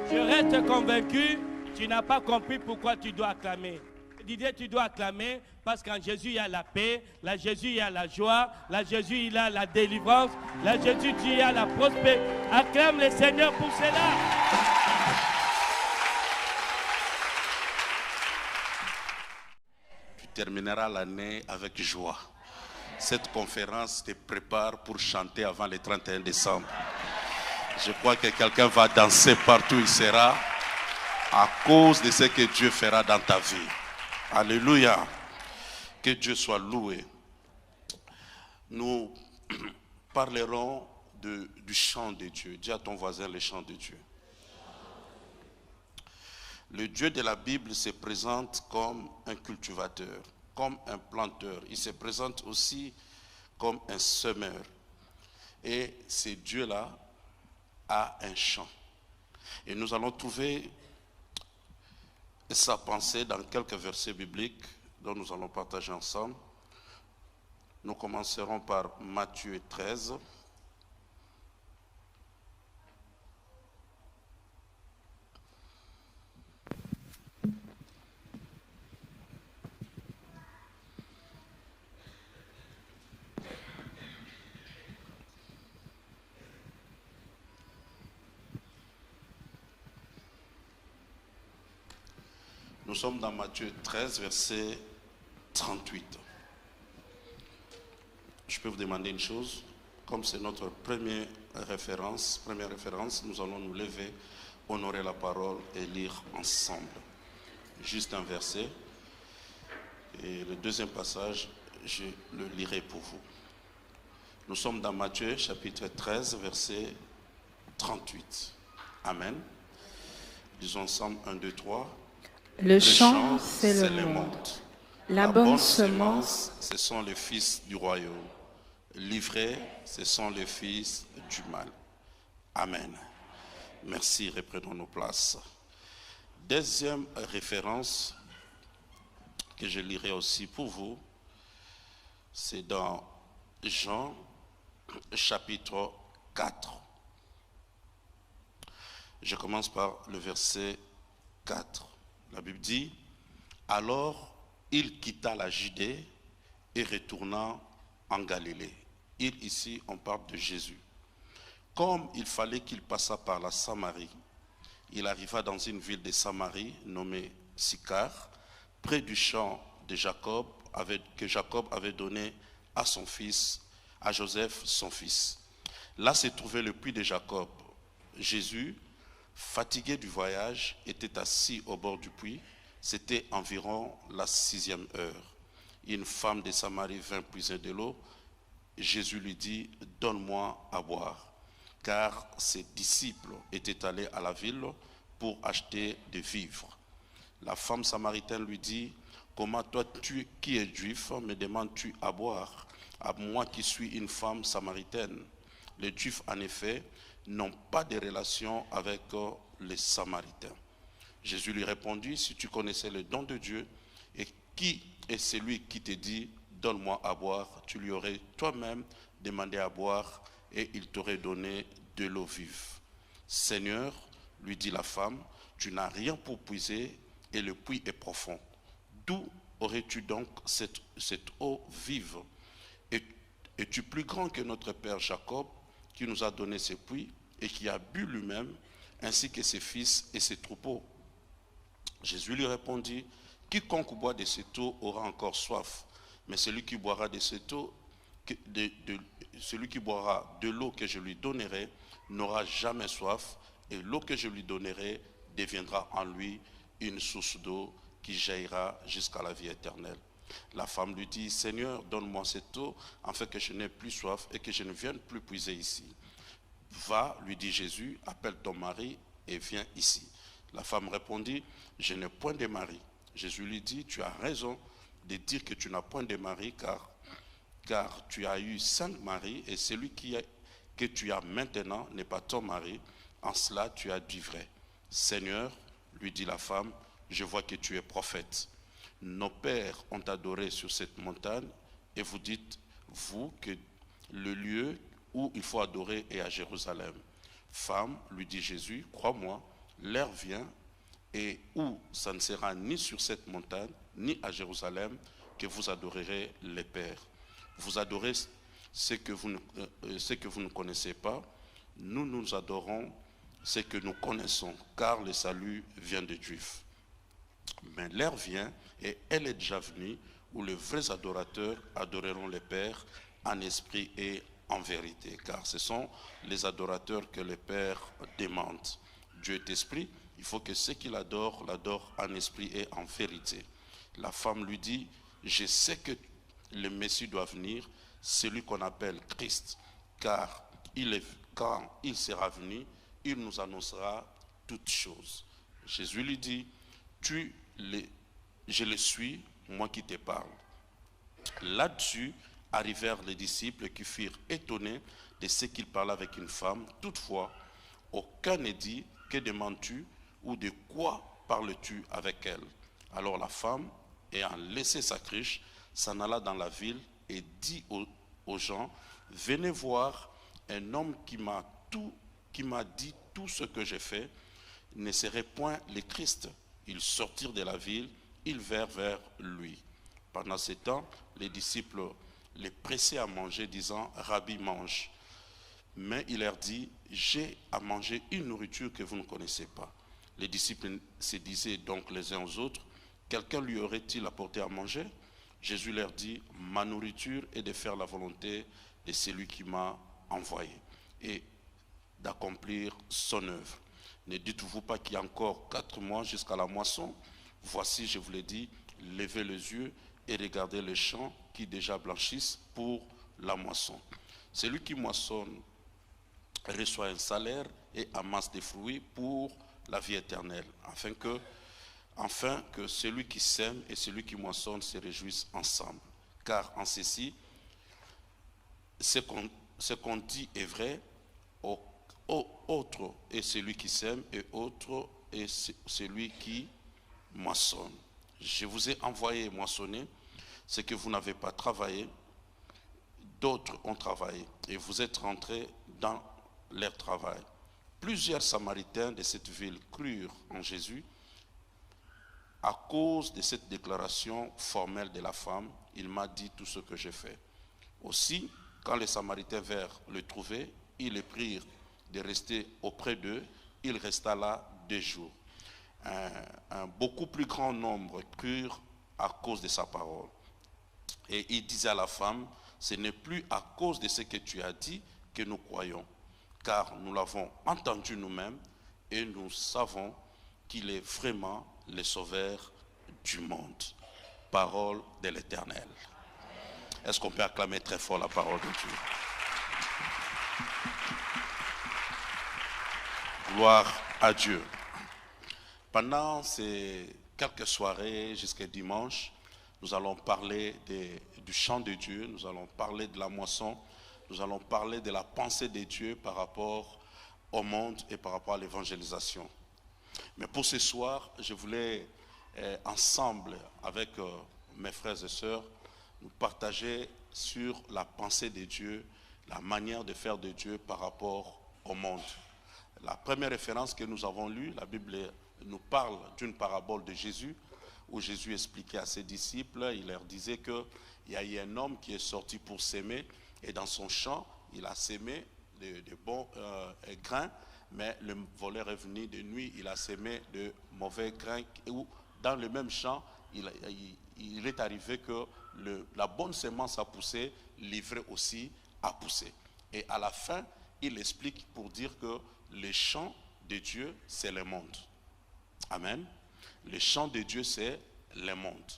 Je reste convaincu, tu n'as pas compris pourquoi tu dois acclamer. Didier, tu dois acclamer parce qu'en Jésus, il y a la paix, là Jésus, il y a la joie, là Jésus, il y a la délivrance, là Jésus, il y a la prospérité. Acclame le Seigneur pour cela. Tu termineras l'année avec joie. Cette conférence te prépare pour chanter avant le 31 décembre. Je crois que quelqu'un va danser partout où il sera à cause de ce que Dieu fera dans ta vie. Alléluia. Que Dieu soit loué. Nous parlerons du chant de Dieu. Dis à ton voisin le chant de Dieu. Le Dieu de la Bible se présente comme un cultivateur, comme un planteur. Il se présente aussi comme un semeur. Et ce Dieu-là a un chant. Et nous allons trouver sa pensée dans quelques versets bibliques dont nous allons partager ensemble. Nous commencerons par Matthieu 13. Nous sommes dans Matthieu 13, verset 38. Je peux vous demander une chose. Comme c'est notre première référence, nous allons nous lever, honorer la parole et lire ensemble. Juste un verset. Et le deuxième passage, je le lirai pour vous. Nous sommes dans Matthieu, chapitre 13, verset 38. Amen. Disons ensemble 1, 2, 3. Le champ, c'est le monde. La bonne semence, ce sont les fils du royaume. Livrés, ce sont les fils du mal. Amen. Merci, reprenons nos places. Deuxième référence que je lirai aussi pour vous, c'est dans Jean, chapitre 4. Je commence par le verset 4. La Bible dit, alors il quitta la Judée et retourna en Galilée. Il, ici, on parle de Jésus. Comme il fallait qu'il passât par la Samarie, il arriva dans une ville de Samarie nommée Sychar, près du champ de Jacob, que Jacob avait donné à son fils, à Joseph, son fils. Là se trouvait le puits de Jacob. Jésus, fatigué du voyage, était assis au bord du puits. C'était environ la 6e heure. Une femme de Samarie vint puiser de l'eau. Jésus lui dit, donne-moi à boire. Car ses disciples étaient allés à la ville pour acheter des vivres. La femme samaritaine lui dit, comment toi, tu qui es juif, me demandes-tu à boire, à moi qui suis une femme samaritaine? Les Juifs, en effet, n'ont pas de relation avec les Samaritains. Jésus lui répondit, si tu connaissais le don de Dieu, et qui est celui qui te dit, donne-moi à boire, tu lui aurais toi-même demandé à boire, et il t'aurait donné de l'eau vive. Seigneur, lui dit la femme, tu n'as rien pour puiser, et le puits est profond. D'où aurais-tu donc cette eau vive? Es-tu plus grand que notre père Jacob, qui nous a donné ce puits, et qui a bu lui-même, ainsi que ses fils et ses troupeaux? Jésus lui répondit, quiconque boit de cette eau aura encore soif, mais celui qui boira de cette eau, celui qui boira de l'eau que je lui donnerai, n'aura jamais soif, et l'eau que je lui donnerai deviendra en lui une source d'eau qui jaillira jusqu'à la vie éternelle. La femme lui dit, Seigneur, donne-moi cette eau, afin que je n'ai plus soif et que je ne vienne plus puiser ici. Va, lui dit Jésus, appelle ton mari et viens ici. La femme répondit, je n'ai point de mari. Jésus lui dit, tu as raison de dire que tu n'as point de mari, car tu as eu 5 maris, et celui que tu as maintenant n'est pas ton mari. En cela, tu as dit vrai. Seigneur, lui dit la femme, je vois que tu es prophète. Nos pères ont adoré sur cette montagne, et vous dites, vous, que le lieu où il faut adorer est à Jérusalem. Femme, lui dit Jésus, crois-moi, l'heure vient et où ça ne sera ni sur cette montagne, ni à Jérusalem, que vous adorerez les pères. Vous adorez ce que vous ne connaissez pas. Nous adorons ce que nous connaissons, car le salut vient des Juifs. Mais l'heure vient, et elle est déjà venue, où les vrais adorateurs adoreront les pères en esprit et en vérité, car ce sont les adorateurs que les pères demandent. Dieu est esprit, il faut que ceux qui l'adorent, l'adorent en esprit et en vérité. La femme lui dit, je sais que le Messie doit venir, celui qu'on appelle Christ, car quand il sera venu, il nous annoncera toutes choses. Jésus lui dit, je le suis, moi qui te parle. Là-dessus arrivèrent les disciples qui furent étonnés de ce qu'il parlait avec une femme. Toutefois, aucun ne dit, que demandes-tu ou de quoi parles-tu avec elle? Alors la femme, ayant laissé sa cruche, s'en alla dans la ville et dit aux gens, venez voir un homme qui m'a dit tout ce que j'ai fait, ne serait point le Christ. Ils sortirent de la ville, ils vinrent vers lui. Pendant ce temps, les disciples les pressaient à manger, disant, Rabbi, mange. Mais il leur dit, j'ai à manger une nourriture que vous ne connaissez pas. Les disciples se disaient donc les uns aux autres, quelqu'un lui aurait-il apporté à manger? Jésus leur dit, ma nourriture est de faire la volonté de celui qui m'a envoyé et d'accomplir son œuvre. Ne dites-vous pas qu'il y a encore 4 mois jusqu'à la moisson? Voici, je vous l'ai dit, levez les yeux et regardez les champs qui déjà blanchissent pour la moisson. Celui qui moissonne reçoit un salaire et amasse des fruits pour la vie éternelle, afin que celui qui sème et celui qui moissonne se réjouissent ensemble. Car en ceci, ce qu'on dit est vrai, autre est celui qui sème et autre est celui qui moissonne. Je vous ai envoyé moissonner ce que vous n'avez pas travaillé, d'autres ont travaillé et vous êtes rentrés dans leur travail. Plusieurs Samaritains de cette ville crurent en Jésus à cause de cette déclaration formelle de la femme. Il m'a dit tout ce que j'ai fait. Aussi, quand les Samaritains vinrent le trouver, ils le prirent de rester auprès d'eux. Il resta là 2 jours. Un beaucoup plus grand nombre crurent à cause de sa parole. Et il disait à la femme, ce n'est plus à cause de ce que tu as dit que nous croyons, car nous l'avons entendu nous-mêmes et nous savons qu'il est vraiment le sauveur du monde. Parole de l'Éternel. Est-ce qu'on peut acclamer très fort la parole de Dieu? Gloire à Dieu. Pendant ces quelques soirées jusqu'à dimanche, nous allons parler du chant de Dieu, nous allons parler de la moisson, nous allons parler de la pensée de Dieu par rapport au monde et par rapport à l'évangélisation. Mais pour ce soir, je voulais ensemble avec mes frères et sœurs nous partager sur la pensée de Dieu, la manière de faire de Dieu par rapport au monde. La première référence que nous avons lue, la Bible nous parle d'une parabole de Jésus, où Jésus expliquait à ses disciples, il leur disait qu'il y a eu un homme qui est sorti pour s'aimer, et dans son champ, il a sémé de bons grains, mais le voleur est venu de nuit, il a sémé de mauvais grains, où dans le même champ, il est arrivé que la bonne semence a poussé, l'ivraie aussi a poussé. Et à la fin, il explique pour dire que le champ de Dieu, c'est le monde. Amen. Le champ de Dieu, c'est le monde.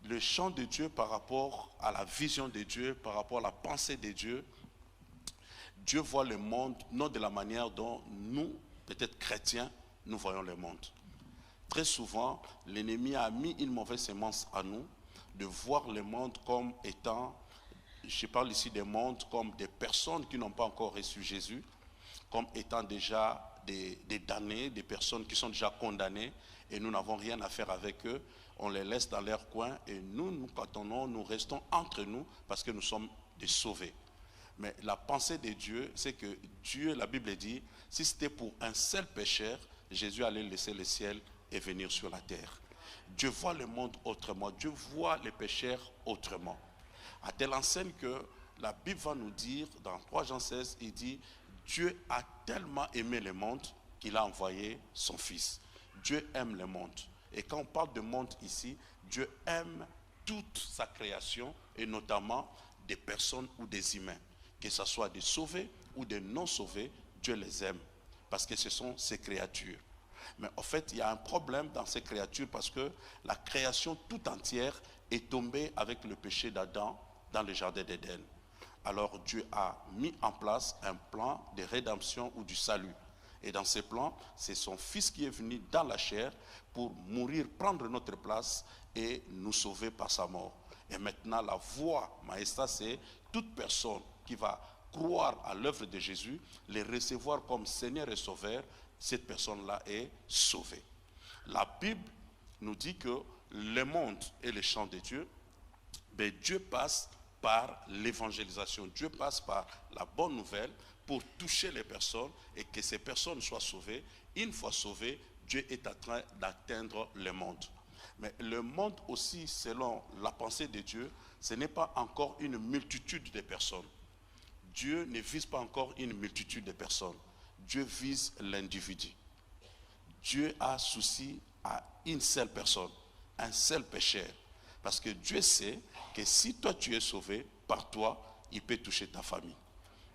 Le champ de Dieu par rapport à la vision de Dieu, par rapport à la pensée de Dieu, Dieu voit le monde non de la manière dont nous, peut-être chrétiens, nous voyons le monde. Très souvent, l'ennemi a mis une mauvaise sémence à nous, de voir le monde comme étant, je parle ici des mondes comme des personnes qui n'ont pas encore reçu Jésus, comme étant déjà des damnés, des personnes qui sont déjà condamnées, et nous n'avons rien à faire avec eux. On les laisse dans leur coin, et nous quand nous restons entre nous, parce que nous sommes des sauvés. Mais la pensée de Dieu, c'est que Dieu, la Bible dit, si c'était pour un seul pécheur, Jésus allait laisser le ciel et venir sur la terre. Dieu voit le monde autrement. Dieu voit les pécheurs autrement. À telle enseigne que la Bible va nous dire, dans 3 Jean 16, il dit, Dieu a tellement aimé le monde qu'il a envoyé son Fils. Dieu aime le monde. Et quand on parle de monde ici, Dieu aime toute sa création, et notamment des personnes ou des humains. Que ce soit des sauvés ou des non sauvés, Dieu les aime. Parce que ce sont ses créatures. Mais en fait, il y a un problème dans ces créatures parce que la création tout entière est tombée avec le péché d'Adam dans le jardin d'Éden. Alors Dieu a mis en place un plan de rédemption ou du salut. Et dans ce plan, c'est son Fils qui est venu dans la chair pour mourir, prendre notre place et nous sauver par sa mort. Et maintenant, la voie maestra, c'est toute personne qui va croire à l'œuvre de Jésus, les recevoir comme Seigneur et Sauveur, cette personne-là est sauvée. La Bible nous dit que le monde et le champ de Dieu, ben Dieu passe par l'évangélisation. Dieu passe par la bonne nouvelle pour toucher les personnes et que ces personnes soient sauvées. Une fois sauvées, Dieu est en train d'atteindre le monde. Mais le monde aussi, selon la pensée de Dieu, ce n'est pas encore une multitude de personnes. Dieu ne vise pas encore une multitude de personnes. Dieu vise l'individu. Dieu a souci à une seule personne, un seul pécheur. Parce que Dieu sait que si toi tu es sauvé, par toi, il peut toucher ta famille.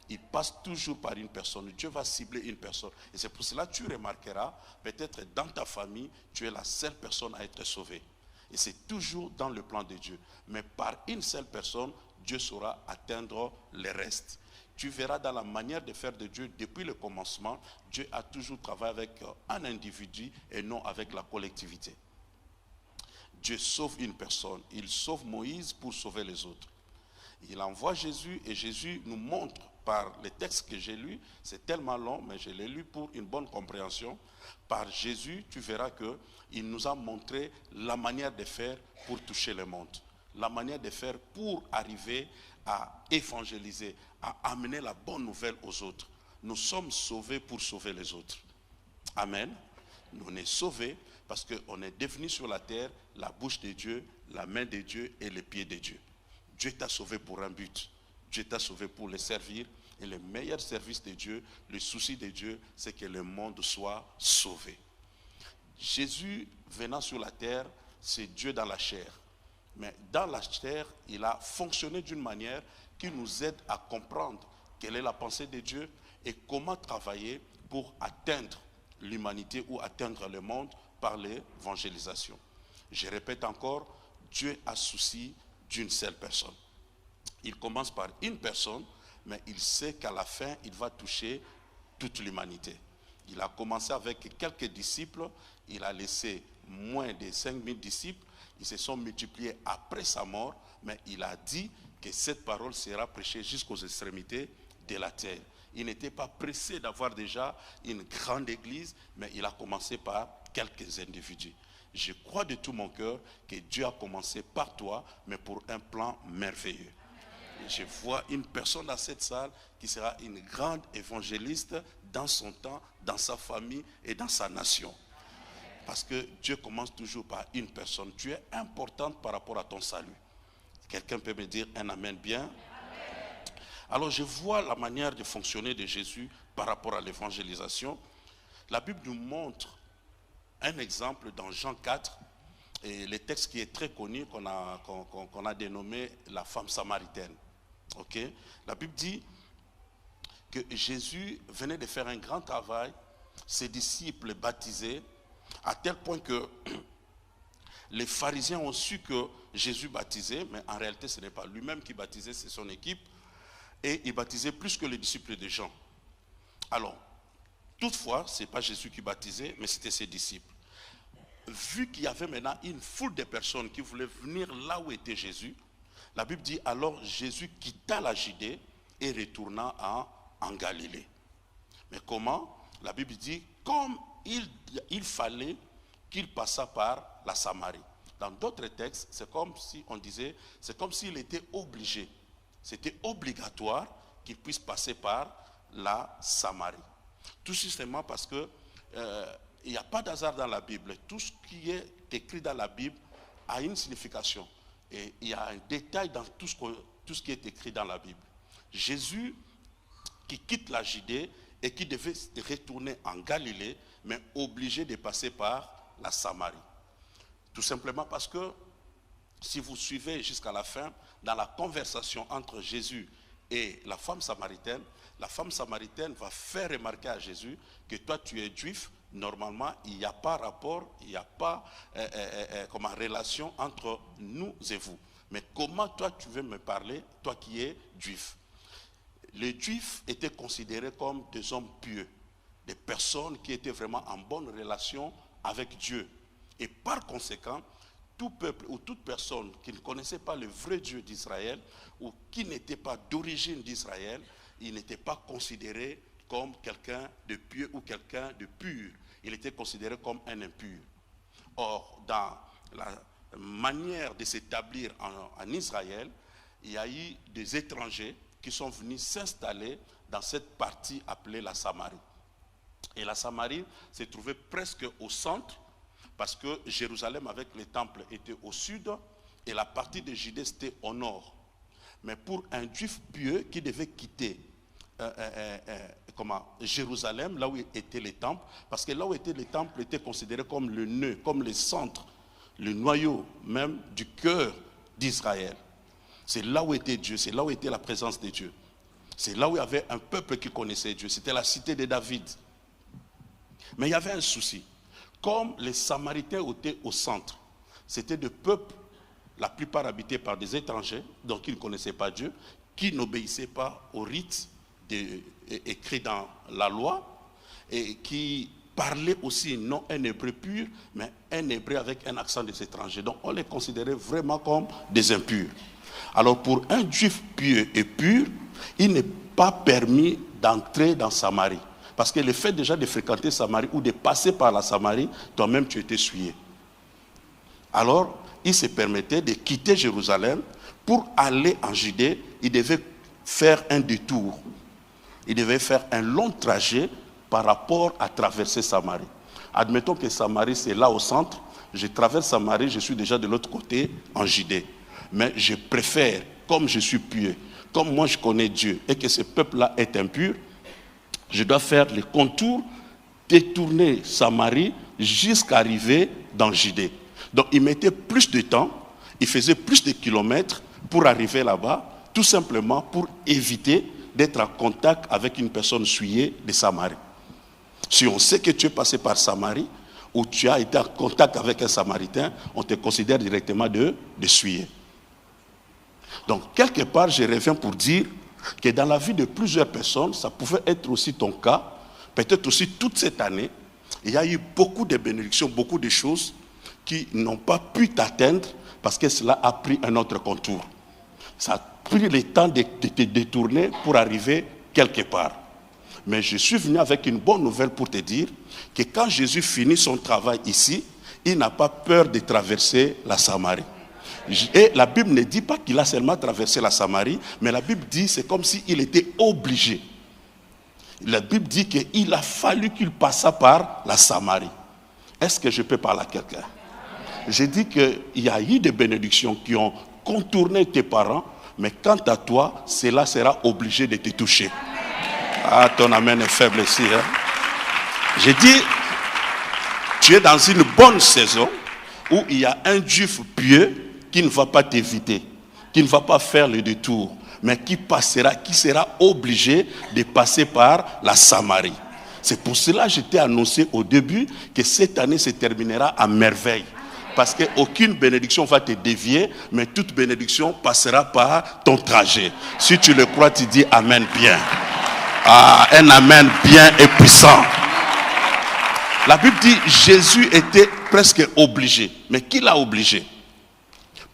Il passe toujours par une personne. Dieu va cibler une personne. Et c'est pour cela que tu remarqueras, peut-être dans ta famille, tu es la seule personne à être sauvée. Et c'est toujours dans le plan de Dieu. Mais par une seule personne, Dieu saura atteindre le reste. Tu verras dans la manière de faire de Dieu, depuis le commencement, Dieu a toujours travaillé avec un individu et non avec la collectivité. Dieu sauve une personne. Il sauve Moïse pour sauver les autres. Il envoie Jésus et Jésus nous montre par les textes que j'ai lus, c'est tellement long, mais je l'ai lu pour une bonne compréhension. Par Jésus, tu verras qu'il nous a montré la manière de faire pour toucher le monde. La manière de faire pour arriver à évangéliser, à amener la bonne nouvelle aux autres. Nous sommes sauvés pour sauver les autres. Amen. Nous sommes sauvés parce qu'on est devenu sur la terre la bouche de Dieu, la main de Dieu et les pieds de Dieu. Dieu t'a sauvé pour un but. Dieu t'a sauvé pour le servir. Et le meilleur service de Dieu, le souci de Dieu, c'est que le monde soit sauvé. Jésus venant sur la terre, c'est Dieu dans la chair. Mais dans la chair, il a fonctionné d'une manière qui nous aide à comprendre quelle est la pensée de Dieu et comment travailler pour atteindre l'humanité ou atteindre le monde par l'évangélisation. Je répète encore, Dieu a souci d'une seule personne. Il commence par une personne, mais il sait qu'à la fin, il va toucher toute l'humanité. Il a commencé avec quelques disciples, il a laissé moins de 5000 disciples, ils se sont multipliés après sa mort, mais il a dit que cette parole sera prêchée jusqu'aux extrémités de la terre. Il n'était pas pressé d'avoir déjà une grande église, mais il a commencé par quelques individus. Je crois de tout mon cœur que Dieu a commencé par toi, mais pour un plan merveilleux. Je vois une personne dans cette salle qui sera une grande évangéliste dans son temps, dans sa famille et dans sa nation. Parce que Dieu commence toujours par une personne. Tu es importante par rapport à ton salut. Quelqu'un peut me dire un amen bien? Amen. Alors je vois la manière de fonctionner de Jésus par rapport à l'évangélisation. La Bible nous montre un exemple dans Jean 4, et le texte qui est très connu, qu'on a dénommé la femme samaritaine. Okay? La Bible dit que Jésus venait de faire un grand travail, ses disciples baptisés, à tel point que les pharisiens ont su que Jésus baptisait, mais en réalité ce n'est pas lui-même qui baptisait, c'est son équipe, et il baptisait plus que les disciples de Jean. Alors, toutefois, ce n'est pas Jésus qui baptisait, mais c'était ses disciples. Vu qu'il y avait maintenant une foule de personnes qui voulaient venir là où était Jésus, la Bible dit alors Jésus quitta la Judée et retourna en Galilée. Mais comment? La Bible dit comme il fallait qu'il passât par la Samarie. Dans d'autres textes, c'est comme si on disait, c'est comme s'il était obligé. C'était obligatoire qu'il puisse passer par la Samarie. Tout simplement parce que il n'y a pas d'hasard dans la Bible. Tout ce qui est écrit dans la Bible a une signification. Et il y a un détail dans tout ce qui est écrit dans la Bible. Jésus qui quitte la Judée et qui devait retourner en Galilée, mais obligé de passer par la Samarie. Tout simplement parce que, si vous suivez jusqu'à la fin, dans la conversation entre Jésus et la femme samaritaine va faire remarquer à Jésus que toi tu es juif, normalement il n'y a pas rapport, il n'y a pas relation entre nous et vous. Mais comment toi tu veux me parler, toi qui es juif? Les juifs étaient considérés comme des hommes pieux, des personnes qui étaient vraiment en bonne relation avec Dieu. Et par conséquent, tout peuple ou toute personne qui ne connaissait pas le vrai Dieu d'Israël ou qui n'était pas d'origine d'Israël, il n'était pas considéré comme quelqu'un de pieux ou quelqu'un de pur. Il était considéré comme un impur. Or, dans la manière de s'établir en Israël, il y a eu des étrangers qui sont venus s'installer dans cette partie appelée la Samarie. Et la Samarie se trouvait presque au centre, parce que Jérusalem avec les temples était au sud et la partie de Judée était au nord. Mais pour un juif pieux qui devait quitter Jérusalem, là où étaient les temples, parce que là où étaient les temples était considéré comme le nœud, comme le centre, le noyau même du cœur d'Israël. C'est là où était Dieu, c'est là où était la présence de Dieu. C'est là où il y avait un peuple qui connaissait Dieu, c'était la cité de David. Mais il y avait un souci. Comme les Samaritains étaient au centre, c'était des peuples, la plupart habités par des étrangers, donc ils ne connaissaient pas Dieu, qui n'obéissaient pas aux rites écrits dans la loi, et qui parlaient aussi non un hébreu pur, mais un hébreu avec un accent des étrangers. Donc on les considérait vraiment comme des impurs. Alors pour un juif pieux et pur, il n'est pas permis d'entrer dans Samarie. Parce que le fait déjà de fréquenter Samarie ou de passer par la Samarie, toi-même tu étais souillé. Alors, il se permettait de quitter Jérusalem pour aller en Judée. Il devait faire un détour. Il devait faire un long trajet par rapport à traverser Samarie. Admettons que Samarie c'est là au centre. Je traverse Samarie, je suis déjà de l'autre côté en Judée. Mais je préfère, comme je suis pieux, comme moi je connais Dieu et que ce peuple-là est impur, je dois faire le contour, détourner Samarie jusqu'à arriver dans Judée. Donc il mettait plus de temps, il faisait plus de kilomètres pour arriver là-bas, tout simplement pour éviter d'être en contact avec une personne souillée de Samarie. Si on sait que tu es passé par Samarie, ou tu as été en contact avec un Samaritain, on te considère directement de souillé. Donc quelque part, je reviens pour dire que dans la vie de plusieurs personnes, ça pouvait être aussi ton cas, peut-être aussi toute cette année, il y a eu beaucoup de bénédictions, beaucoup de choses qui n'ont pas pu t'atteindre parce que cela a pris un autre contour. Ça a pris le temps de te détourner pour arriver quelque part. Mais je suis venu avec une bonne nouvelle pour te dire que quand Jésus finit son travail ici, il n'a pas peur de traverser la Samarie. Et la Bible ne dit pas qu'il a seulement traversé la Samarie, mais la Bible dit que c'est comme s'il était obligé. La Bible dit qu'il a fallu qu'il passât par la Samarie. Est-ce que je peux parler à quelqu'un? J'ai dit qu'il y a eu des bénédictions qui ont contourné tes parents, mais quant à toi, cela sera obligé de te toucher. Ah, ton amen est faible ici. Hein? J'ai dit, tu es dans une bonne saison où il y a un juif pieux qui ne va pas t'éviter, qui ne va pas faire le détour, mais qui sera obligé de passer par la Samarie. C'est pour cela que je t'ai annoncé au début que cette année se terminera à merveille. Parce qu'aucune bénédiction va te dévier, mais toute bénédiction passera par ton trajet. Si tu le crois, tu dis amen bien. Ah, un amen bien et puissant. La Bible dit Jésus était presque obligé. Mais qui l'a obligé?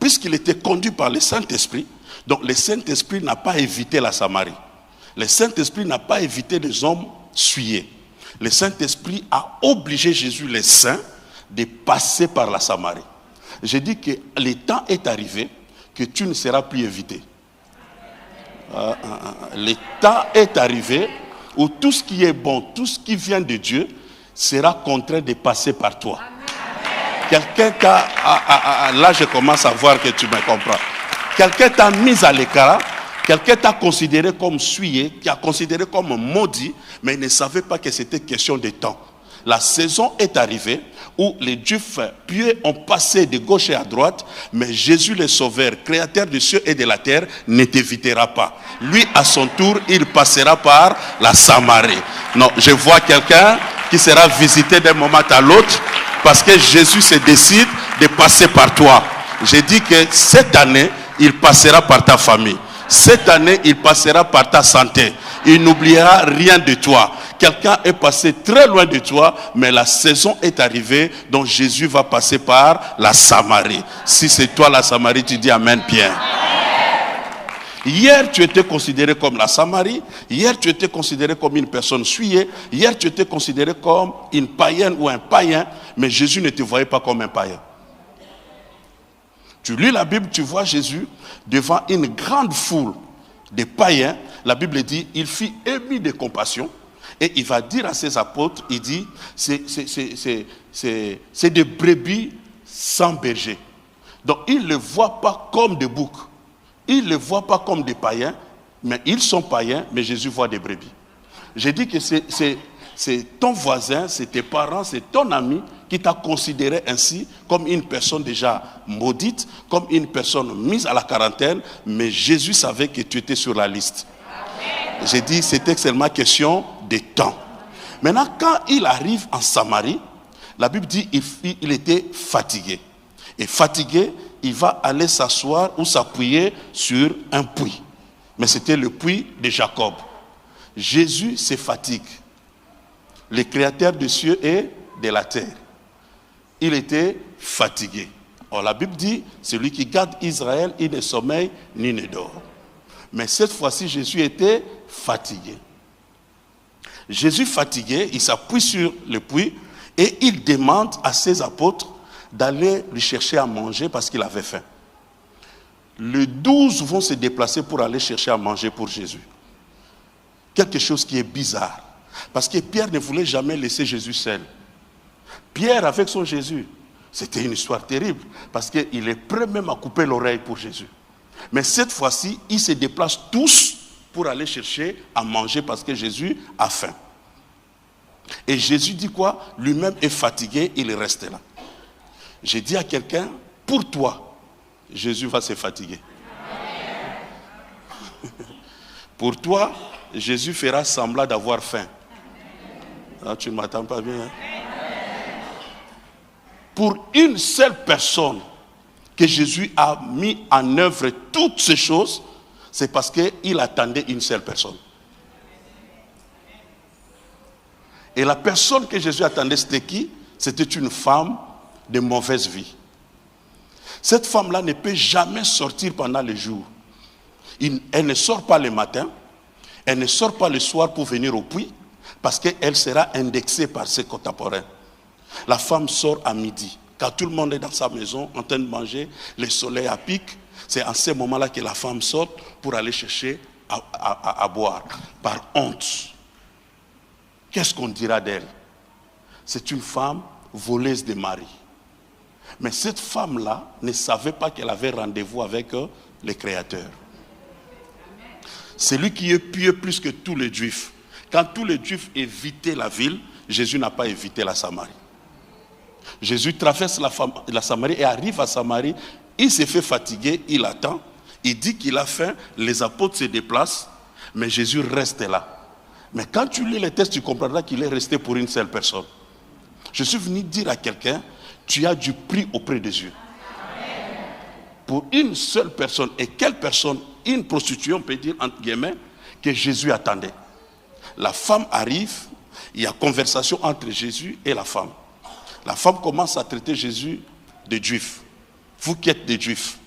Puisqu'il était conduit par le Saint-Esprit, donc le Saint-Esprit n'a pas évité la Samarie. Le Saint-Esprit n'a pas évité les hommes souillés. Le Saint-Esprit a obligé Jésus, les saints, de passer par la Samarie. J'ai dit que le temps est arrivé que tu ne seras plus évité. Le temps est arrivé où tout ce qui est bon, tout ce qui vient de Dieu sera contraint de passer par toi. Quelqu'un t'a... là, je commence à voir que tu me comprends. Quelqu'un t'a mis à l'écart, quelqu'un t'a considéré comme souillé, qui a considéré comme maudit, mais il ne savait pas que c'était question de temps. La saison est arrivée où les Juifs pieux ont passé de gauche et à droite, mais Jésus le Sauveur, créateur du ciel et de la terre, ne t'évitera pas. Lui, à son tour, il passera par la Samarie. Non, je vois quelqu'un qui sera visité d'un moment à l'autre parce que Jésus se décide de passer par toi. J'ai dit que cette année, il passera par ta famille. Cette année, il passera par ta santé. Il n'oubliera rien de toi. Quelqu'un est passé très loin de toi, mais la saison est arrivée dont Jésus va passer par la Samarie. Si c'est toi la Samarie, tu dis Amen, Pierre. Hier, tu étais considéré comme la Samarie. Hier, tu étais considéré comme une personne souillée. Hier, tu étais considéré comme une païenne ou un païen, mais Jésus ne te voyait pas comme un païen. Tu lis la Bible, tu vois Jésus devant une grande foule de païens. La Bible dit, il fut ému de compassion. Et il va dire à ses apôtres, il dit, c'est des brebis sans berger. Donc il ne les voit pas comme des boucs. Il ne les voit pas comme des païens, mais ils sont païens, mais Jésus voit des brebis. J'ai dit que c'est ton voisin, c'est tes parents, c'est ton ami qui t'a considéré ainsi comme une personne déjà maudite, comme une personne mise à la quarantaine, mais Jésus savait que tu étais sur la liste. J'ai dit c'était seulement question de temps. Maintenant, quand il arrive en Samarie, la Bible dit il était fatigué. Et fatigué, il va aller s'asseoir ou s'appuyer sur un puits. Mais c'était le puits de Jacob. Jésus se fatigue. Le créateur des cieux et de la terre. Il était fatigué. Or, la Bible dit, celui qui garde Israël, il ne sommeille ni ne dort. Mais cette fois-ci, Jésus était fatigué. Jésus fatigué, il s'appuie sur le puits et il demande à ses apôtres d'aller lui chercher à manger parce qu'il avait faim. Les 12 vont se déplacer pour aller chercher à manger pour Jésus. Quelque chose qui est bizarre. Parce que Pierre ne voulait jamais laisser Jésus seul. Pierre avec son Jésus, c'était une histoire terrible. Parce qu'il est prêt même à couper l'oreille pour Jésus. Mais cette fois-ci, ils se déplacent tous pour aller chercher à manger parce que Jésus a faim. Et Jésus dit quoi? Lui-même est fatigué, il reste là. J'ai dit à quelqu'un, pour toi, Jésus va se fatiguer. Pour toi, Jésus fera semblant d'avoir faim. Ah, tu ne m'attends pas bien. Hein? Pour une seule personne que Jésus a mis en œuvre toutes ces choses, c'est parce qu'il attendait une seule personne. Et la personne que Jésus attendait, c'était qui? C'était une femme de mauvaise vie. Cette femme-là ne peut jamais sortir pendant le jour. Elle ne sort pas le matin, elle ne sort pas le soir pour venir au puits, parce qu'elle sera indexée par ses contemporains. La femme sort à midi. Quand tout le monde est dans sa maison en train de manger, le soleil à pic, c'est en ce moment-là que la femme sort pour aller chercher à boire. Par honte. Qu'est-ce qu'on dira d'elle? C'est une femme voleuse de mari. Mais cette femme-là ne savait pas qu'elle avait rendez-vous avec le Créateur. C'est lui qui est pieux plus que tous les Juifs. Quand tous les Juifs évitaient la ville, Jésus n'a pas évité la Samarie. Jésus traverse la Samarie et arrive à Samarie. Il s'est fait fatiguer, il attend. Il dit qu'il a faim, les apôtres se déplacent, mais Jésus reste là. Mais quand tu lis les textes, tu comprendras qu'il est resté pour une seule personne. Je suis venu dire à quelqu'un, tu as du prix auprès de Dieu. Pour une seule personne. Et quelle personne? Une prostituée, on peut dire, entre guillemets, que Jésus attendait. La femme arrive, il y a conversation entre Jésus et la femme. La femme commence à traiter Jésus de juif. Vous qui êtes des juifs.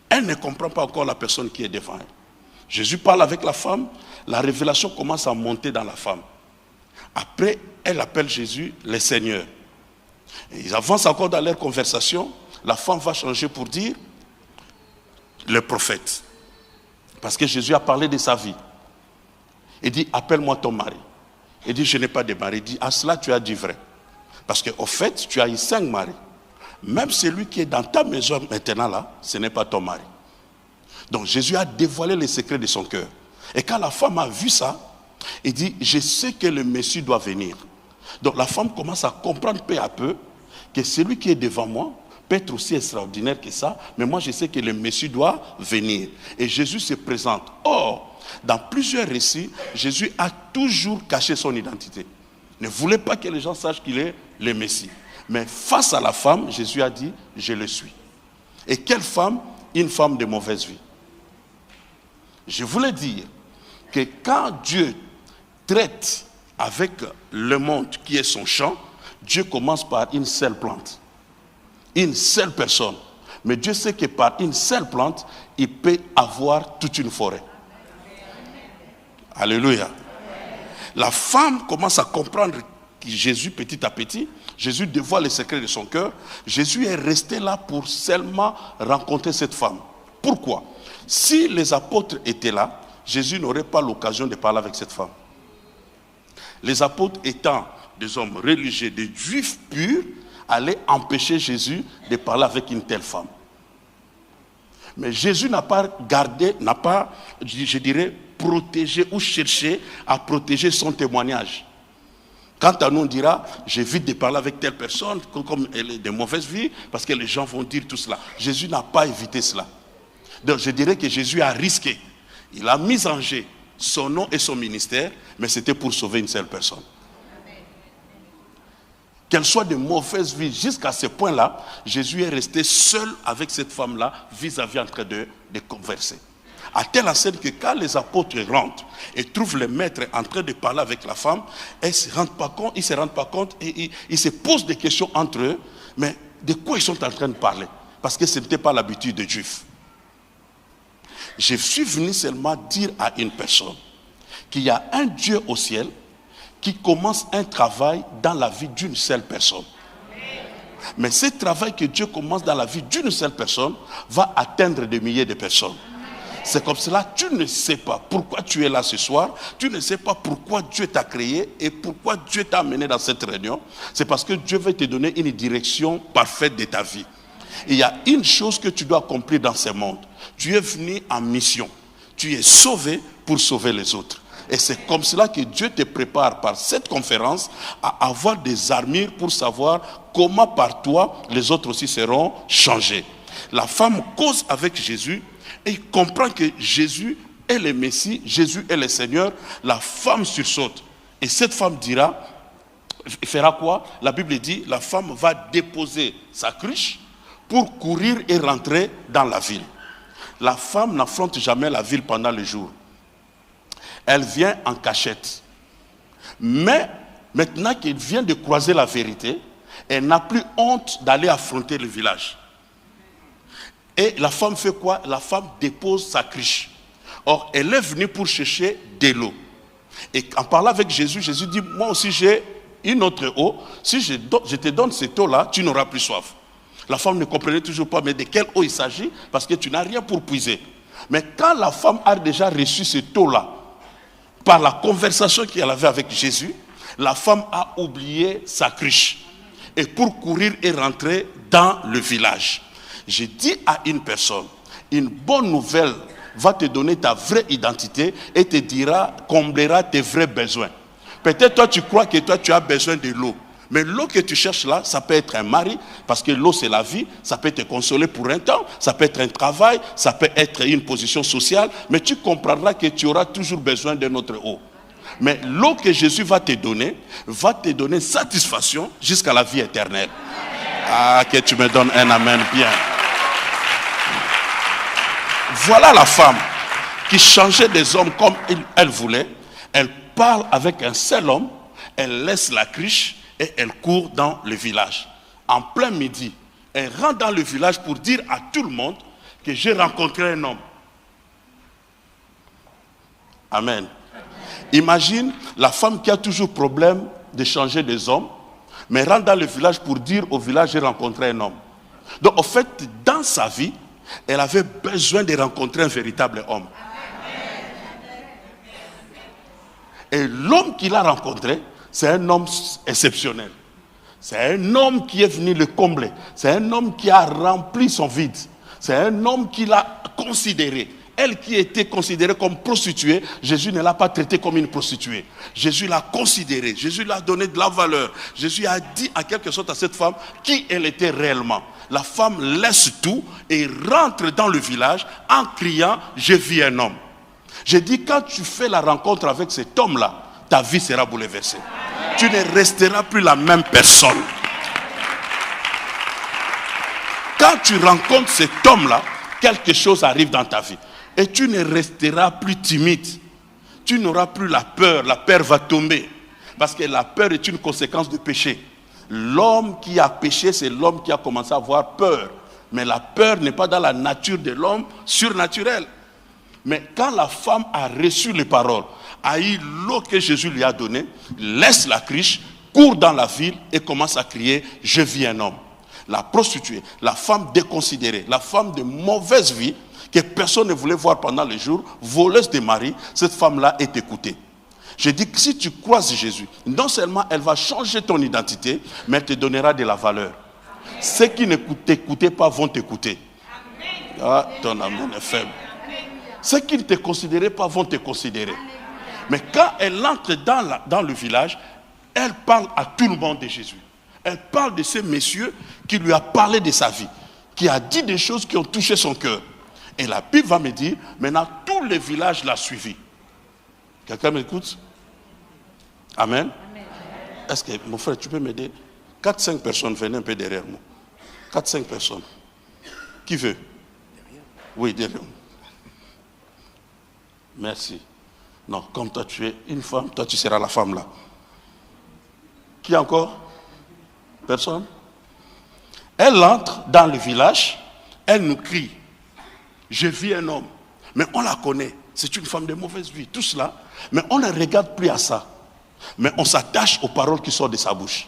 Elle ne comprend pas encore la personne qui est devant elle. Jésus parle avec la femme, la révélation commence à monter dans la femme. Après, elle appelle Jésus le Seigneur. Et ils avancent encore dans leur conversation. La femme va changer pour dire le prophète. Parce que Jésus a parlé de sa vie. Il dit, appelle-moi ton mari. Il dit, je n'ai pas de mari. Il dit, à cela tu as dit vrai. Parce qu'au fait, tu as eu 5 maris. Même celui qui est dans ta maison maintenant là, ce n'est pas ton mari. Donc Jésus a dévoilé les secrets de son cœur. Et quand la femme a vu ça, il dit, je sais que le Messie doit venir. Donc la femme commence à comprendre peu à peu que celui qui est devant moi peut être aussi extraordinaire que ça, mais moi je sais que le Messie doit venir. Et Jésus se présente. Or, dans plusieurs récits, Jésus a toujours caché son identité. Ne voulait pas que les gens sachent qu'il est le Messie. Mais face à la femme, Jésus a dit, je le suis. Et quelle femme? Une femme de mauvaise vie. Je voulais dire que quand Dieu traite avec le monde qui est son champ, Dieu commence par une seule plante. Une seule personne. Mais Dieu sait que par une seule plante, il peut avoir toute une forêt. Alléluia. La femme commence à comprendre que Jésus, petit à petit, Jésus dévoile les secrets de son cœur. Jésus est resté là pour seulement rencontrer cette femme. Pourquoi? Si les apôtres étaient là, Jésus n'aurait pas l'occasion de parler avec cette femme. Les apôtres étant des hommes religieux, des juifs purs, allaient empêcher Jésus de parler avec une telle femme. Mais Jésus n'a pas gardé, n'a pas, je dirais, protégé ou cherché à protéger son témoignage. Quant à nous, on dira, j'évite de parler avec telle personne, comme elle est de mauvaise vie, parce que les gens vont dire tout cela. Jésus n'a pas évité cela. Donc je dirais que Jésus a risqué. Il a mis en jeu son nom et son ministère, mais c'était pour sauver une seule personne. Qu'elle soit de mauvaise vie jusqu'à ce point-là, Jésus est resté seul avec cette femme-là, vis-à-vis en train de converser. À telle enseigne que quand les apôtres rentrent et trouvent le maître en train de parler avec la femme, ils ne se rendent pas compte et ils se posent des questions entre eux. Mais de quoi ils sont en train de parler? Parce que ce n'était pas l'habitude des Juifs. Je suis venu seulement dire à une personne qu'il y a un Dieu au ciel qui commence un travail dans la vie d'une seule personne. Mais ce travail que Dieu commence dans la vie d'une seule personne va atteindre des milliers de personnes. C'est comme cela, tu ne sais pas pourquoi tu es là ce soir, tu ne sais pas pourquoi Dieu t'a créé et pourquoi Dieu t'a amené dans cette réunion. C'est parce que Dieu veut te donner une direction parfaite de ta vie. Il y a une chose que tu dois accomplir dans ce monde. Tu es venu en mission. Tu es sauvé pour sauver les autres. Et c'est comme cela que Dieu te prépare par cette conférence à avoir des armures pour savoir comment par toi les autres aussi seront changés. La femme cause avec Jésus et il comprend que Jésus est le Messie, Jésus est le Seigneur. La femme sursaute. Et cette femme fera quoi? La Bible dit, la femme va déposer sa cruche pour courir et rentrer dans la ville. La femme n'affronte jamais la ville pendant le jour. Elle vient en cachette. Mais maintenant qu'elle vient de croiser la vérité, elle n'a plus honte d'aller affronter le village. Et la femme fait quoi? La femme dépose sa cruche. Or, elle est venue pour chercher de l'eau. Et en parlant avec Jésus, Jésus dit, moi aussi j'ai une autre eau. Si je te donne cette eau-là, tu n'auras plus soif. La femme ne comprenait toujours pas, mais de quelle eau il s'agit? Parce que tu n'as rien pour puiser. Mais quand la femme a déjà reçu cette eau-là, par la conversation qu'elle avait avec Jésus, la femme a oublié sa cruche. Et pour courir et rentrer dans le village. Je dis à une personne, une bonne nouvelle va te donner ta vraie identité et te dira, comblera tes vrais besoins. Peut-être toi tu crois que toi tu as besoin de l'eau. Mais l'eau que tu cherches là, ça peut être un mari, parce que l'eau c'est la vie, ça peut te consoler pour un temps, ça peut être un travail, ça peut être une position sociale, mais tu comprendras que tu auras toujours besoin de notre eau. Mais l'eau que Jésus va te donner satisfaction jusqu'à la vie éternelle. Ah, que tu me donnes un amen bien. Voilà la femme qui changeait des hommes comme elle voulait. Elle parle avec un seul homme, elle laisse la cruche et elle court dans le village. En plein midi, elle rentre dans le village pour dire à tout le monde que j'ai rencontré un homme. Amen. Imagine la femme qui a toujours problème de changer des hommes, mais rentre dans le village pour dire au village j'ai rencontré un homme. Donc en fait, dans sa vie, elle avait besoin de rencontrer un véritable homme. Et l'homme qu'il a rencontré, c'est un homme exceptionnel. C'est un homme qui est venu le combler. C'est un homme qui a rempli son vide. C'est un homme qui l'a considéré. Elle qui était considérée comme prostituée, Jésus ne l'a pas traitée comme une prostituée. Jésus l'a considérée. Jésus l'a donné de la valeur. Jésus a dit en quelque sorte à cette femme qui elle était réellement. La femme laisse tout et rentre dans le village en criant « J'ai vu un homme ». J'ai dit, quand tu fais la rencontre avec cet homme-là, ta vie sera bouleversée. Tu ne resteras plus la même personne. Quand tu rencontres cet homme-là, quelque chose arrive dans ta vie. Et tu ne resteras plus timide. Tu n'auras plus la peur. La peur va tomber. Parce que la peur est une conséquence du péché. L'homme qui a péché, c'est l'homme qui a commencé à avoir peur. Mais la peur n'est pas dans la nature de l'homme surnaturel. Mais quand la femme a reçu les paroles, a eu l'eau que Jésus lui a donnée, laisse la cruche, court dans la ville et commence à crier « Je vis un homme ». La prostituée, la femme déconsidérée, la femme de mauvaise vie, que personne ne voulait voir pendant le jour, voleuse de mari, cette femme-là est écoutée. Je dis que si tu croises Jésus, non seulement elle va changer ton identité, mais elle te donnera de la valeur. Amen. Ceux qui ne t'écoutaient pas vont t'écouter. Ah, ton amour est faible. Ceux qui ne te considéraient pas vont te considérer. Mais quand elle entre dans le village, elle parle à tout le monde de Jésus. Elle parle de ce monsieur qui lui a parlé de sa vie, qui a dit des choses qui ont touché son cœur. Et la Bible va me dire, maintenant tout le village l'a suivi. Quelqu'un m'écoute? Amen. Est-ce que, mon frère, tu peux m'aider? 4-5 personnes, venez un peu derrière moi. 4-5 personnes. Qui veut? Oui, derrière moi. Merci. Non, comme toi tu es une femme, toi tu seras la femme là. Qui encore? Personne? Elle entre dans le village, elle nous crie. Je vis un homme. Mais on la connaît. C'est une femme de mauvaise vie, tout cela. Mais on ne regarde plus à ça. Mais on s'attache aux paroles qui sortent de sa bouche.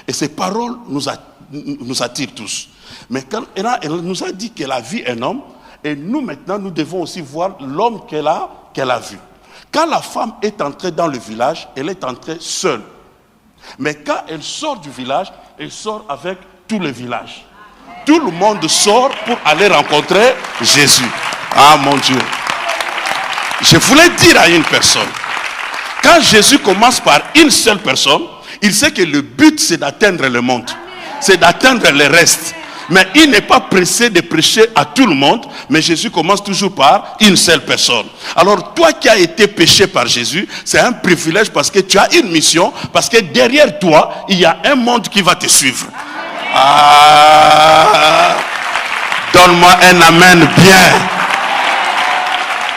Et ces paroles nous attirent tous. Mais quand elle nous a dit qu'elle a vu un homme, et nous maintenant, nous devons aussi voir l'homme qu'elle a vu. Quand la femme est entrée dans le village, elle est entrée seule. Mais quand elle sort du village, elle sort avec tout le village. Tout le monde sort pour aller rencontrer Jésus. Ah mon Dieu. Je voulais dire à une personne, quand Jésus commence par une seule personne, il sait que le but c'est d'atteindre le monde. C'est d'atteindre le reste. Mais il n'est pas pressé de prêcher à tout le monde, mais Jésus commence toujours par une seule personne. Alors toi qui as été péché par Jésus, c'est un privilège parce que tu as une mission, parce que derrière toi, il y a un monde qui va te suivre. Ah, donne-moi un amen bien.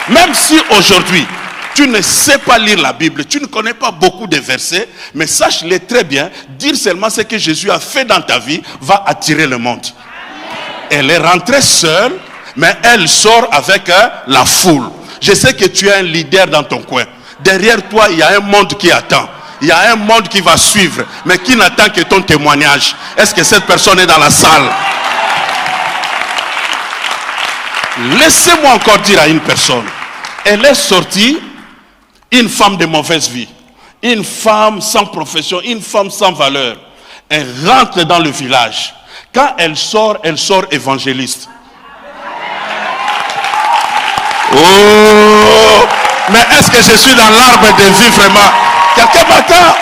Même si aujourd'hui, tu ne sais pas lire la Bible, tu ne connais pas beaucoup de versets, mais sache-le très bien, dire seulement ce que Jésus a fait dans ta vie va attirer le monde. Elle est rentrée seule, mais elle sort avec la foule. Je sais que tu es un leader dans ton coin. Derrière toi, il y a un monde qui attend. Il y a un monde qui va suivre, mais qui n'attend que ton témoignage. Est-ce que cette personne est dans la salle? Laissez-moi encore dire à une personne. Elle est sortie, une femme de mauvaise vie, une femme sans profession, une femme sans valeur. Elle rentre dans le village. Quand elle sort évangéliste. Oh! Mais est-ce que je suis dans l'arbre de vie vraiment? Quelqu'un m'attend?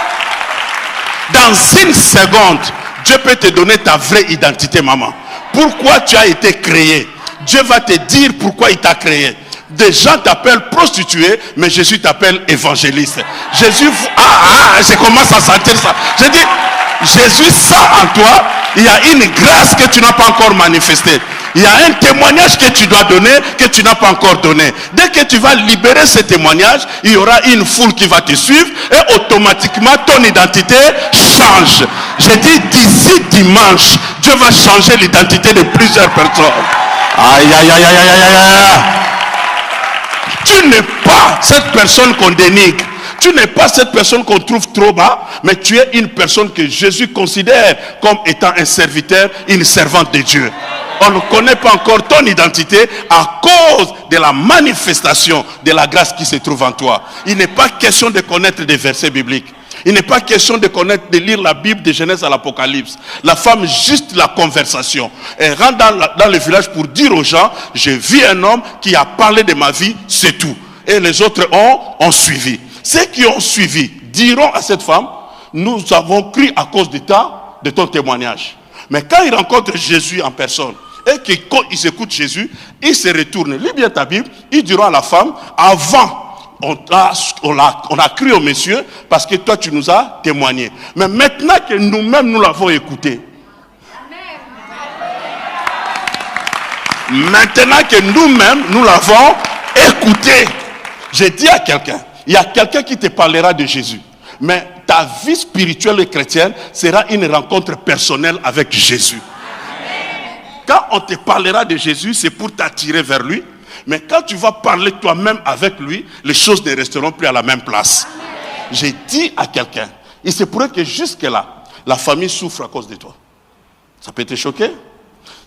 Dans une seconde, Dieu peut te donner ta vraie identité, maman. Pourquoi tu as été créé? Dieu va te dire pourquoi il t'a créé. Des gens t'appellent prostituée, mais Jésus t'appelle évangéliste. Jésus, je commence à sentir ça. Je dis, Jésus sent en toi, il y a une grâce que tu n'as pas encore manifestée. Il y a un témoignage que tu dois donner, que tu n'as pas encore donné. Dès que tu vas libérer ce témoignage, il y aura une foule qui va te suivre et automatiquement ton identité change. Je dis, d'ici dimanche, Dieu va changer l'identité de plusieurs personnes. Aïe, aïe, aïe, aïe, aïe, aïe. Tu n'es pas cette personne qu'on dénigre. Tu n'es pas cette personne qu'on trouve trop bas, mais tu es une personne que Jésus considère comme étant un serviteur, une servante de Dieu. On ne connaît pas encore ton identité à cause de la manifestation de la grâce qui se trouve en toi. Il n'est pas question de connaître des versets bibliques. Il n'est pas question de connaître, de lire la Bible de Genèse à l'Apocalypse. La femme, juste la conversation. Elle rentre dans le village pour dire aux gens, j'ai vu un homme qui a parlé de ma vie, c'est tout. Et les autres ont suivi. Ceux qui ont suivi diront à cette femme, nous avons cru à cause de ton témoignage. Mais quand ils rencontrent Jésus en personne, et qu'ils écoutent Jésus, ils se retournent. Lis bien ta Bible, ils diront à la femme, avant, on a cru au monsieur parce que toi tu nous as témoigné. Mais maintenant que nous-mêmes nous l'avons écouté. Maintenant que nous-mêmes nous l'avons écouté. J'ai dit à quelqu'un, il y a quelqu'un qui te parlera de Jésus. Mais ta vie spirituelle et chrétienne sera une rencontre personnelle avec Jésus. Quand on te parlera de Jésus, c'est pour t'attirer vers lui. Mais quand tu vas parler toi-même avec lui, les choses ne resteront plus à la même place. J'ai dit à quelqu'un, il se pourrait que jusque-là, la famille souffre à cause de toi. Ça peut te choquer.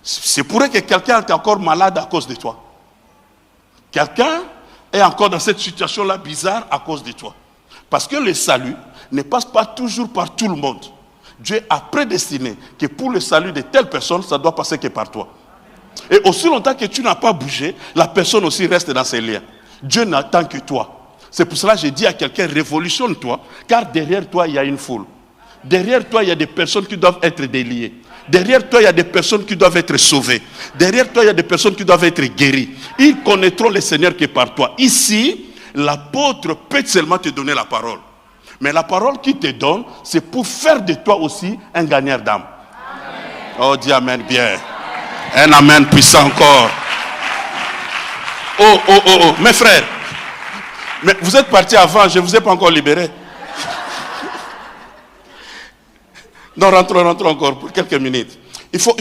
C'est pourrait que quelqu'un est encore malade à cause de toi. Quelqu'un est encore dans cette situation-là bizarre à cause de toi. Parce que le salut ne passe pas toujours par tout le monde. Dieu a prédestiné que pour le salut de telle personne, ça doit passer que par toi. Et aussi longtemps que tu n'as pas bougé, la personne aussi reste dans ses liens. Dieu n'attend que toi. C'est pour cela que j'ai dit à quelqu'un, révolutionne-toi, car derrière toi, il y a une foule. Derrière toi, il y a des personnes qui doivent être déliées. Derrière toi, il y a des personnes qui doivent être sauvées. Derrière toi, il y a des personnes qui doivent être guéries. Ils connaîtront le Seigneur que par toi. Ici, l'apôtre peut seulement te donner la parole. Mais la parole qu'il te donne, c'est pour faire de toi aussi un gagneur d'âme. Oh, dis amen bien. Un amen puissant encore. Oh, mes frères. Mais vous êtes partis avant, je ne vous ai pas encore libéré. Non, rentrons encore pour quelques minutes. Il faut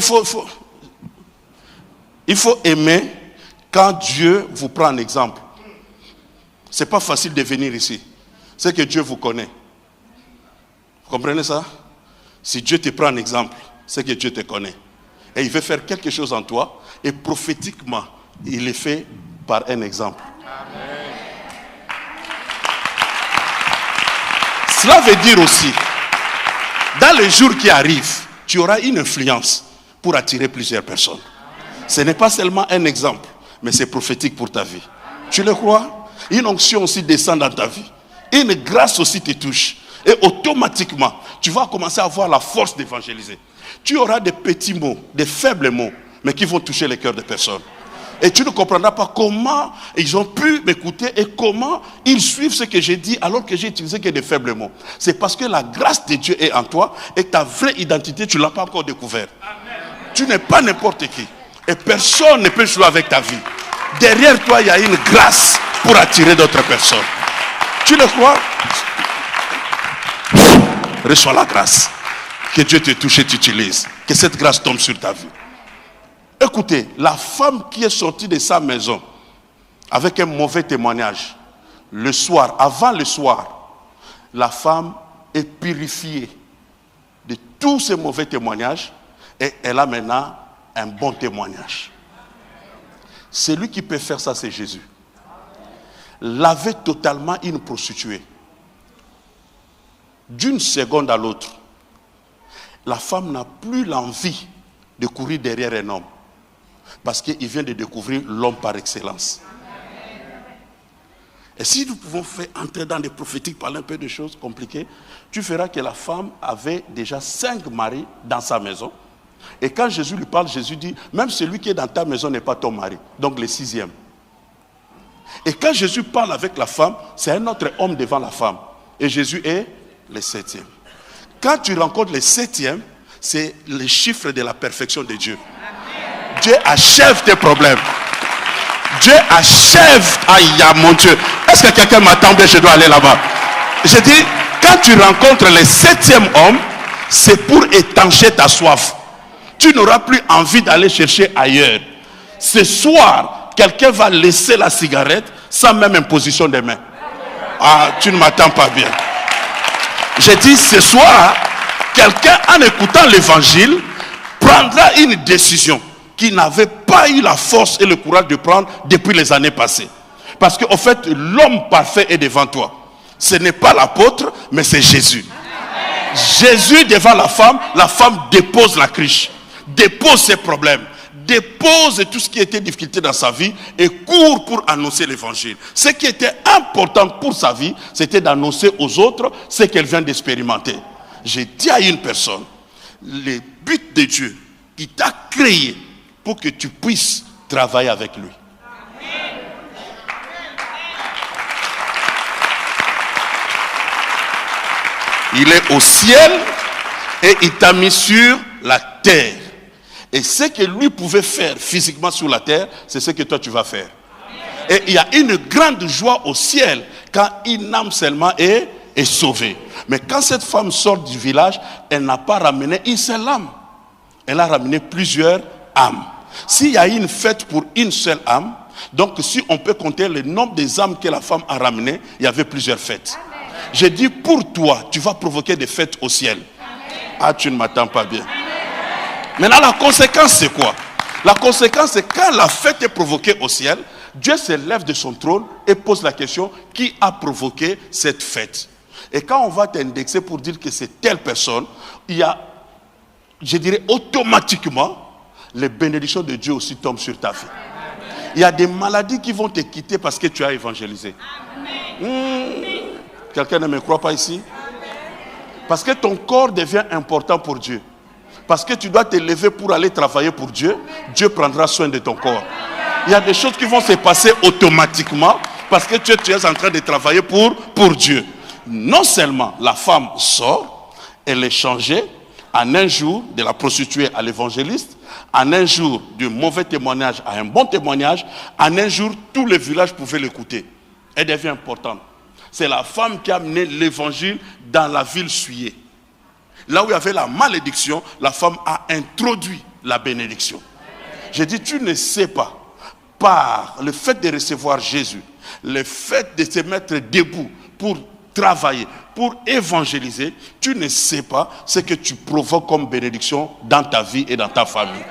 aimer quand Dieu vous prend en exemple. Ce n'est pas facile de venir ici. C'est que Dieu vous connaît. Vous comprenez ça? Si Dieu te prend en exemple, c'est que Dieu te connaît. Et il veut faire quelque chose en toi. Et prophétiquement, il est fait par un exemple. Amen. Cela veut dire aussi, dans les jours qui arrivent, tu auras une influence pour attirer plusieurs personnes. Ce n'est pas seulement un exemple, mais c'est prophétique pour ta vie. Tu le crois? Une onction aussi descend dans ta vie. Une grâce aussi te touche. Et automatiquement, tu vas commencer à avoir la force d'évangéliser. Tu auras des petits mots, des faibles mots, mais qui vont toucher les cœurs des personnes. Et tu ne comprendras pas comment ils ont pu m'écouter et comment ils suivent ce que j'ai dit alors que j'ai utilisé que des faibles mots. C'est parce que la grâce de Dieu est en toi et ta vraie identité, tu ne l'as pas encore découvert. Tu n'es pas n'importe qui. Et personne ne peut jouer avec ta vie. Derrière toi, il y a une grâce pour attirer d'autres personnes. Tu le crois? Reçois la grâce. Que Dieu te touche et t'utilise. Que cette grâce tombe sur ta vie. Écoutez, la femme qui est sortie de sa maison avec un mauvais témoignage, le soir, avant le soir, la femme est purifiée de tous ces mauvais témoignages et elle a maintenant un bon témoignage. Celui qui peut faire ça, c'est Jésus. Laver totalement une prostituée. D'une seconde à l'autre, la femme n'a plus l'envie de courir derrière un homme. Parce qu'il vient de découvrir l'homme par excellence. Et si nous pouvons faire entrer dans des prophétiques, parler un peu de choses compliquées, tu verras que la femme avait déjà 5 maris dans sa maison. Et quand Jésus lui parle, Jésus dit, même celui qui est dans ta maison n'est pas ton mari. Donc le 6e. Et quand Jésus parle avec la femme, c'est un autre homme devant la femme. Et Jésus est le 7e. Quand tu rencontres le 7e, c'est le chiffre de la perfection de Dieu. Dieu achève tes problèmes. Dieu achève. Aïe, mon Dieu. Est-ce que quelqu'un m'attend bien? Je dois aller là-bas. Je dis, quand tu rencontres le 7e homme, c'est pour étancher ta soif. Tu n'auras plus envie d'aller chercher ailleurs. Ce soir, quelqu'un va laisser la cigarette sans même imposition des mains. Ah, tu ne m'attends pas bien. J'ai dit, ce soir, quelqu'un en écoutant l'évangile prendra une décision qu'ils n'avaient pas eu la force et le courage de prendre depuis les années passées. Parce qu'en fait, l'homme parfait est devant toi. Ce n'est pas l'apôtre, mais c'est Jésus. Jésus devant la femme dépose la cruche, dépose ses problèmes, dépose tout ce qui était difficulté dans sa vie et court pour annoncer l'évangile. Ce qui était important pour sa vie, c'était d'annoncer aux autres ce qu'elle vient d'expérimenter. J'ai dit à une personne, le but de Dieu, il t'a créé pour que tu puisses travailler avec lui. Il est au ciel et il t'a mis sur la terre. Et ce que lui pouvait faire physiquement sur la terre, c'est ce que toi tu vas faire. Et il y a une grande joie au ciel quand une âme seulement est sauvée. Mais quand cette femme sort du village, elle n'a pas ramené une seule âme. Elle a ramené plusieurs âmes. S'il y a une fête pour une seule âme, donc si on peut compter le nombre des âmes que la femme a ramenées, il y avait plusieurs fêtes. J'ai dit pour toi, tu vas provoquer des fêtes au ciel. Ah, tu ne m'attends pas bien. Maintenant, la conséquence, c'est quoi? La conséquence, c'est quand la fête est provoquée au ciel, Dieu se lève de son trône et pose la question, qui a provoqué cette fête? Et quand on va t'indexer pour dire que c'est telle personne, il y a, je dirais automatiquement, les bénédictions de Dieu aussi tombent sur ta vie. Il y a des maladies qui vont te quitter parce que tu as évangélisé. Quelqu'un ne me croit pas ici? Parce que ton corps devient important pour Dieu. Parce que tu dois te lever pour aller travailler pour Dieu. Dieu prendra soin de ton corps. Il y a des choses qui vont se passer automatiquement parce que tu es en train de travailler pour Dieu. Non seulement la femme sort, elle est changée en un jour de la prostituée à l'évangéliste, en un jour du mauvais témoignage à un bon témoignage, en un jour tout le village pouvait l'écouter. Elle devient importante. C'est la femme qui a amené l'évangile dans la ville souillée. Là où il y avait la malédiction, la femme a introduit la bénédiction. J'ai dit, tu ne sais pas, par le fait de recevoir Jésus, le fait de se mettre debout pour travailler, pour évangéliser, tu ne sais pas ce que tu provoques comme bénédiction dans ta vie et dans ta famille.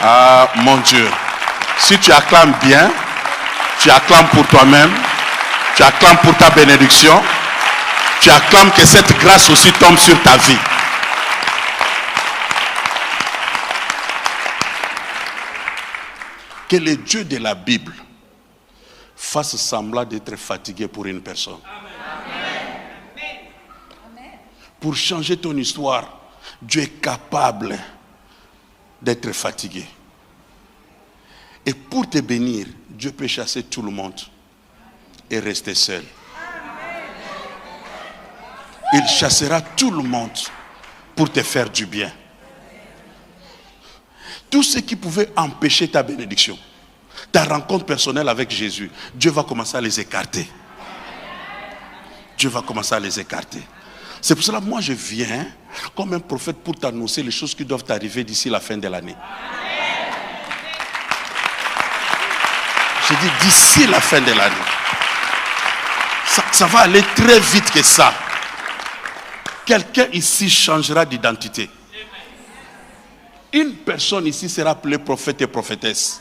Ah, mon Dieu. Si tu acclames bien, tu acclames pour toi-même, tu acclames pour ta bénédiction, tu acclames que cette grâce aussi tombe sur ta vie. Que le Dieu de la Bible fasse semblant d'être fatigué pour une personne. Amen. Pour changer ton histoire, Dieu est capable d'être fatigué. Et pour te bénir, Dieu peut chasser tout le monde et rester seul. Il chassera tout le monde pour te faire du bien. Tout ce qui pouvait empêcher ta bénédiction, ta rencontre personnelle avec Jésus, Dieu va commencer à les écarter. Dieu va commencer à les écarter. C'est pour cela que moi je viens comme un prophète pour t'annoncer les choses qui doivent arriver d'ici la fin de l'année. Je dis d'ici la fin de l'année. Ça va aller très vite que ça. Quelqu'un ici changera d'identité. Une personne ici sera appelée prophète et prophétesse.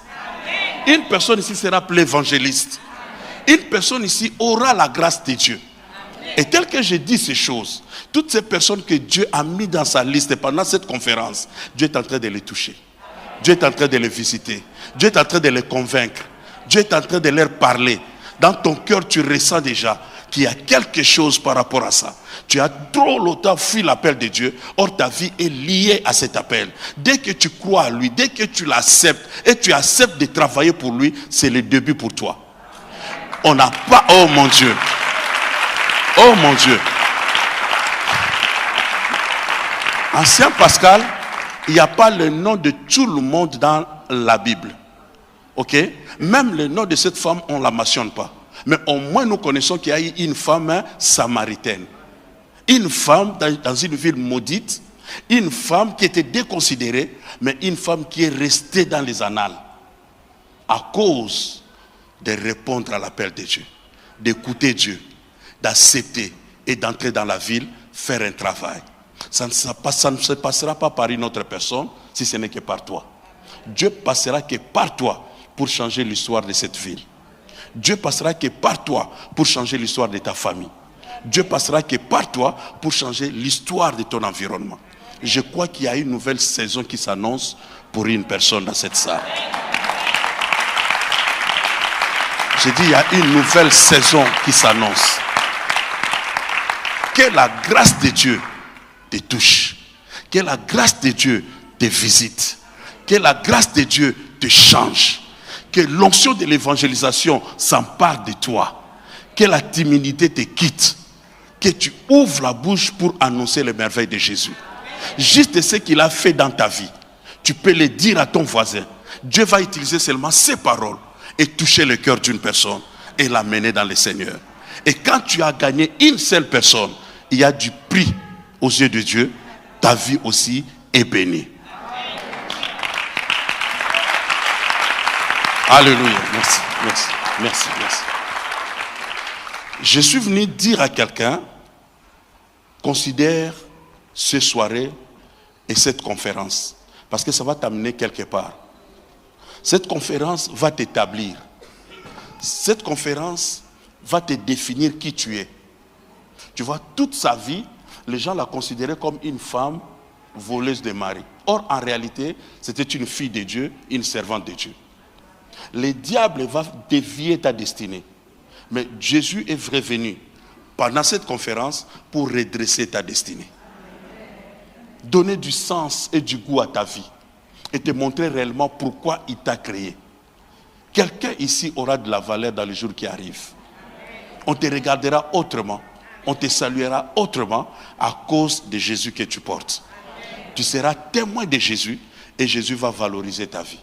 Une personne ici sera appelée évangéliste. Une personne ici aura la grâce de Dieu. Et tel que je dis ces choses, toutes ces personnes que Dieu a mis dans sa liste pendant cette conférence, Dieu est en train de les toucher. Dieu est en train de les visiter. Dieu est en train de les convaincre. Dieu est en train de leur parler. Dans ton cœur, tu ressens déjà qu'il y a quelque chose par rapport à ça. Tu as trop longtemps fui l'appel de Dieu. Or, ta vie est liée à cet appel. Dès que tu crois à lui, dès que tu l'acceptes et tu acceptes de travailler pour lui, c'est le début pour toi. On n'a pas... Oh mon Dieu. Oh mon Dieu. Ancien Pascal, il n'y a pas le nom de tout le monde dans la Bible. Ok? Même le nom de cette femme, on ne la mentionne pas. Mais au moins nous connaissons qu'il y a eu une femme samaritaine. Une femme dans une ville maudite. Une femme qui était déconsidérée. Mais une femme qui est restée dans les annales. À cause de répondre à l'appel de Dieu. D'écouter Dieu. D'accepter et d'entrer dans la ville. Faire un travail. Ça ne se passera pas par une autre personne si ce n'est que par toi. Dieu passera que par toi pour changer l'histoire de cette ville. Dieu passera que par toi pour changer l'histoire de ta famille. Dieu passera que par toi pour changer l'histoire de ton environnement. Je crois qu'il y a une nouvelle saison qui s'annonce pour une personne dans cette salle. J'ai dit, il y a une nouvelle saison qui s'annonce. Que la grâce de Dieu te touche. Que la grâce de Dieu te visite. Que la grâce de Dieu te change. Que l'onction de l'évangélisation s'empare de toi. Que la timidité te quitte. Que tu ouvres la bouche pour annoncer les merveilles de Jésus. Juste ce qu'il a fait dans ta vie, tu peux le dire à ton voisin. Dieu va utiliser seulement ces paroles et toucher le cœur d'une personne et l'amener dans le Seigneur. Et quand tu as gagné une seule personne, il y a du prix aux yeux de Dieu. Ta vie aussi est bénie. Alléluia. Merci, merci, merci, merci. Je suis venu dire à quelqu'un, considère cette soirée et cette conférence, parce que ça va t'amener quelque part. Cette conférence va t'établir. Cette conférence va te définir qui tu es. Tu vois, toute sa vie, les gens la considéraient comme une femme voleuse de mari. Or, en réalité, c'était une fille de Dieu, une servante de Dieu. Le diable va dévier ta destinée. Mais Jésus est revenu pendant cette conférence pour redresser ta destinée. Donner du sens et du goût à ta vie. Et te montrer réellement pourquoi il t'a créé. Quelqu'un ici aura de la valeur dans les jours qui arrivent. On te regardera autrement. On te saluera autrement à cause de Jésus que tu portes. Tu seras témoin de Jésus et Jésus va valoriser ta vie.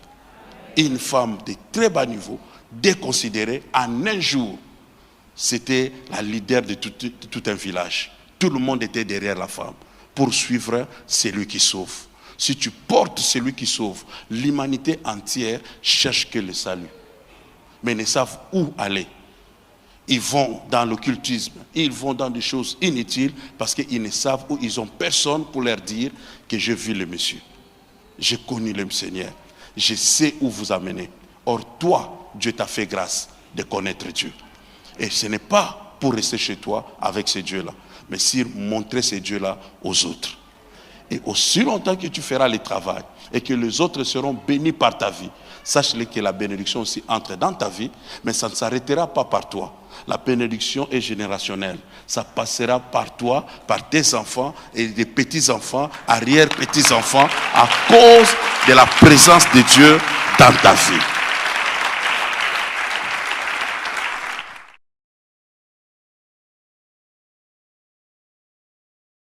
Une femme de très bas niveau, déconsidérée, en un jour, c'était la leader de tout un village. Tout le monde était derrière la femme pour suivre celui qui sauve. Si tu portes celui qui sauve, l'humanité entière cherche que le salut. Mais ils ne savent où aller. Ils vont dans l'occultisme, ils vont dans des choses inutiles parce qu'ils ne savent où, ils n'ont personne pour leur dire que j'ai vu le monsieur. J'ai connu le Seigneur. Je sais où vous amener. Or toi, Dieu t'a fait grâce de connaître Dieu. Et ce n'est pas pour rester chez toi avec ce Dieu-là, mais c'est montrer ce Dieu-là aux autres. Et aussi longtemps que tu feras le travail et que les autres seront bénis par ta vie, sache-le que la bénédiction aussi entre dans ta vie, mais ça ne s'arrêtera pas par toi. La bénédiction est générationnelle. Ça passera par toi, par tes enfants et des petits-enfants, arrière-petits-enfants, à cause de la présence de Dieu dans ta vie.